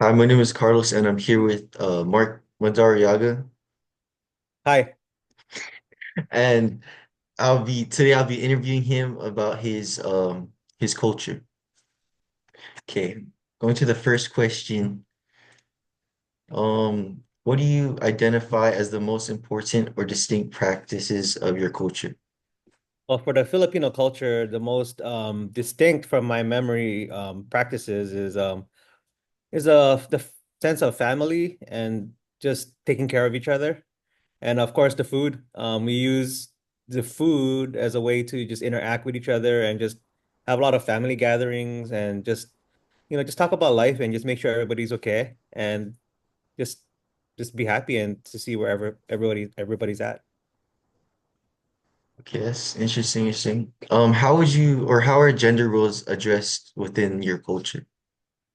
Hi, my name is Carlos, and I'm here with Mark Madariaga, Hi. and I'll be interviewing him about his culture. Okay, going to the first question. What do you identify as the most important or distinct practices of your culture? Well, for the Filipino culture, the most distinct from my memory practices is the sense of family and just taking care of each other. And of course, the food. We use the food as a way to just interact with each other and just have a lot of family gatherings and just talk about life and just make sure everybody's okay and just just be happy and to see wherever everybody's at. Okay, that's interesting, interesting. How would you or how are gender roles addressed within your culture?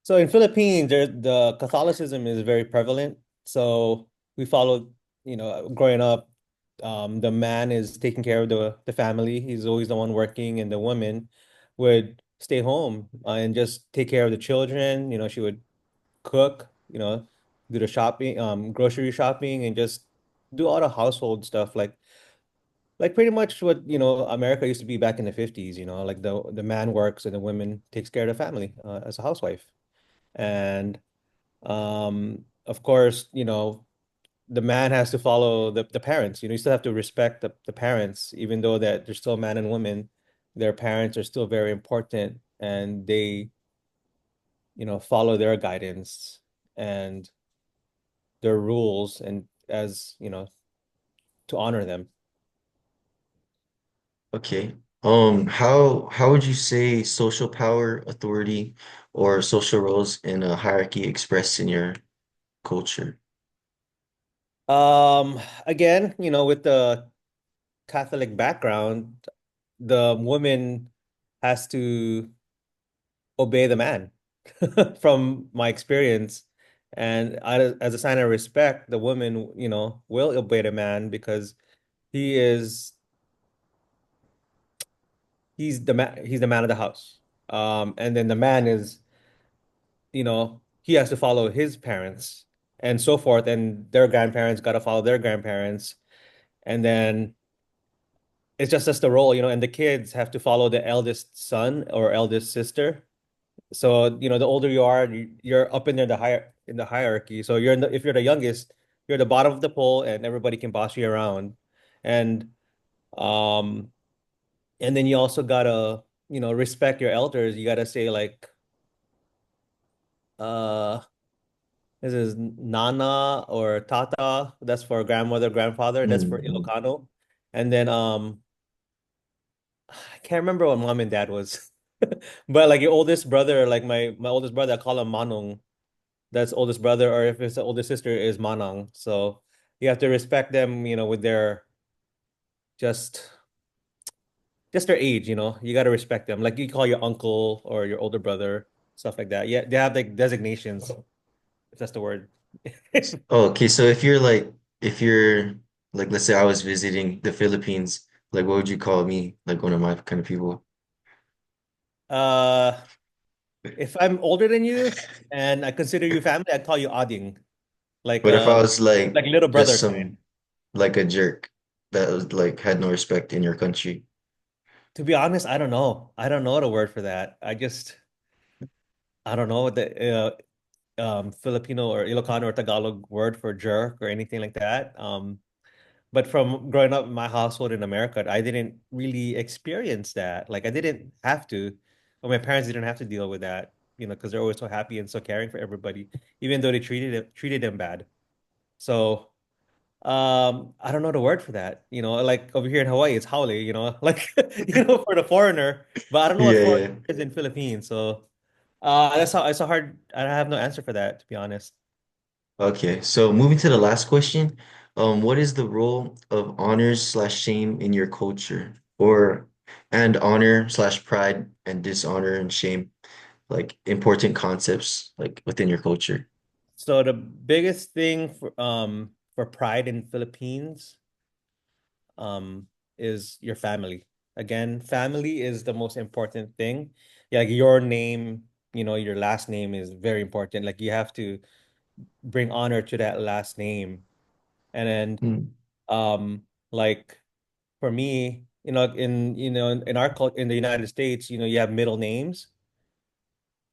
So in Philippines, the Catholicism is very prevalent. So we follow, growing up, the man is taking care of the family. He's always the one working, and the woman would stay home and just take care of the children. She would cook, do the shopping, grocery shopping, and just do all the household stuff, like pretty much what, America used to be back in the 50s. Like the man works and the woman takes care of the family as a housewife. And of course, the man has to follow the parents. You still have to respect the parents, even though that they're still man and woman, their parents are still very important and they, follow their guidance and their rules and as, to honor them. Okay. How would you say social power, authority, or social roles in a hierarchy expressed in your culture? Again, with the Catholic background, the woman has to obey the man from my experience. And as a sign of respect, the woman, will obey the man because he is he's the man of the house. And then the man is, he has to follow his parents and so forth, and their grandparents got to follow their grandparents. And then it's just the role, and the kids have to follow the eldest son or eldest sister. So, the older you are, you're up in there in the hierarchy. So if you're the youngest, you're the bottom of the pole and everybody can boss you around. And um and then you also gotta, respect your elders. You gotta say like uh this is Nana or Tata. That's for grandmother, grandfather. That's for Mm. Ilocano. And then I can't remember what mom and dad was. But like your oldest brother, like my oldest brother, I call him Manong. That's oldest brother, or if it's the older sister, is Manang. So you have to respect them, with their just just their age, You got to respect them. Like you call your uncle or your older brother, stuff like that. Yeah, they have like designations, if that's the word. Oh, okay, so if you're like let's say I was visiting the Philippines, like what would you call me? Like one of my kind of people. Uh, if I'm older than you and I consider you family, I'd call you Ading, like But if I was like little just brother kind. some like a jerk that was like had no respect in your country. To be honest, I don't know. I don't know the word for that. I don't know what the Filipino or Ilocano or Tagalog word for jerk or anything like that. But from growing up in my household in America, I didn't really experience that. Like I didn't have to, or my parents didn't have to deal with that, because they're always so happy and so caring for everybody, even though they treated them bad. So I don't know the word for that. Like over here in Hawaii, it's haole, like for the foreigner, but I don't know what Yeah, foreigner yeah. is in Philippines. So that's a hard. I have no answer for that, to be honest. Okay, so moving to the last question, what is the role of honors slash shame in your culture, or and honor slash pride and dishonor and shame, like important concepts like within your culture? So the biggest thing for pride in Philippines um is your family. Again, family is the most important thing. Yeah, like your name. your last name is very important. Like you have to bring honor to that last name. And then Mm, like for me, in our culture in the United States, you have middle names.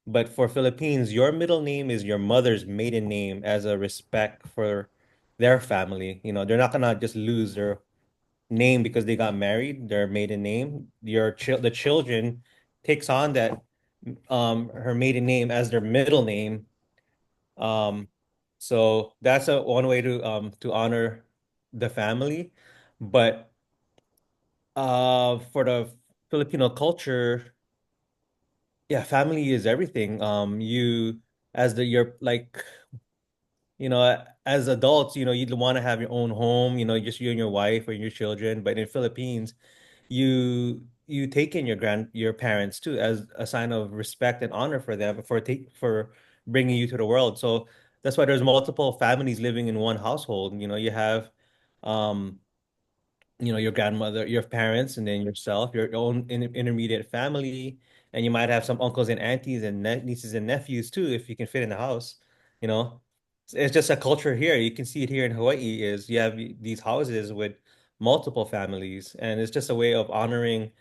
But for Philippines, your middle name is your mother's maiden name as a respect for their family. They're not gonna just lose their name because they got married, their maiden name. The children takes on that her maiden name as their middle name. Um, so that's a one way to honor the family. But for the Filipino culture, yeah, family is everything. You as the you're like as adults, you'd want to have your own home, just you and your wife or your children. But in Philippines, you take in your parents too as a sign of respect and honor for them for bringing you to the world. So that's why there's multiple families living in one household. You have um your grandmother, your parents, and then yourself, your own intermediate family, and you might have some uncles and aunties and nieces and nephews too, if you can fit in the house. You know, it's just a culture here. You can see it here in Hawaii. Is you have these houses with multiple families, and it's just a way of honoring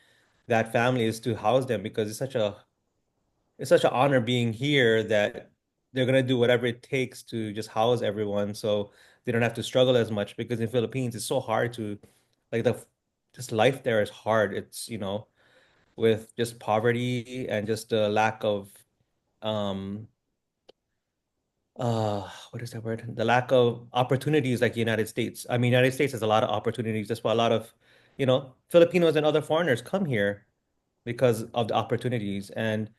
that family is to house them because it's such an honor being here that they're gonna do whatever it takes to just house everyone so they don't have to struggle as much because in Philippines it's so hard to like the just life there is hard. It's with just poverty and just the lack of um what is that word? The lack of opportunities like the United States. I mean, United States has a lot of opportunities. That's why a lot of Filipinos and other foreigners come here because of the opportunities. And,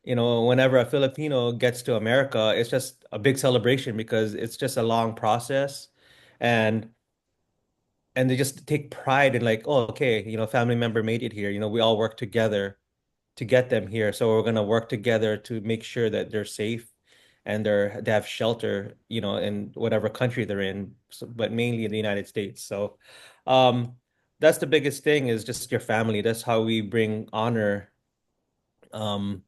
whenever a Filipino gets to America, it's just a big celebration because it's just a long process. And they just take pride in like, oh, okay, family member made it here. We all work together to get them here. So we're gonna work together to make sure that they're safe and they have shelter, in whatever country they're in, but mainly in the United States. So um that's the biggest thing is just your family. That's how we bring honor um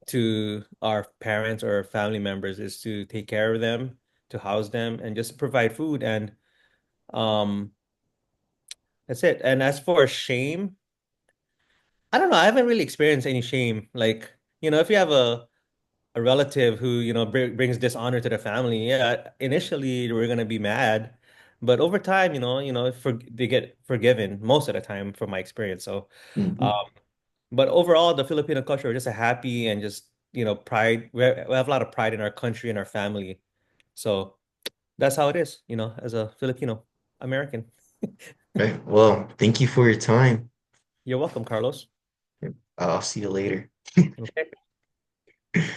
to our parents or family members is to take care of them, to house them, and just provide food. And um, that's it. And as for shame, I don't know. I haven't really experienced any shame. Like, if you have a relative who, brings dishonor to the family, yeah, initially we're gonna be mad, but over time, they get forgiven most of the time from my experience. So, mhm. um, but overall, the Filipino culture, we're just a happy and just, pride. We have a lot of pride in our country and our family. So that's how it is, as a Filipino American. Right. Well, thank you for your time. You're welcome, Carlos. I'll see you later. Okay.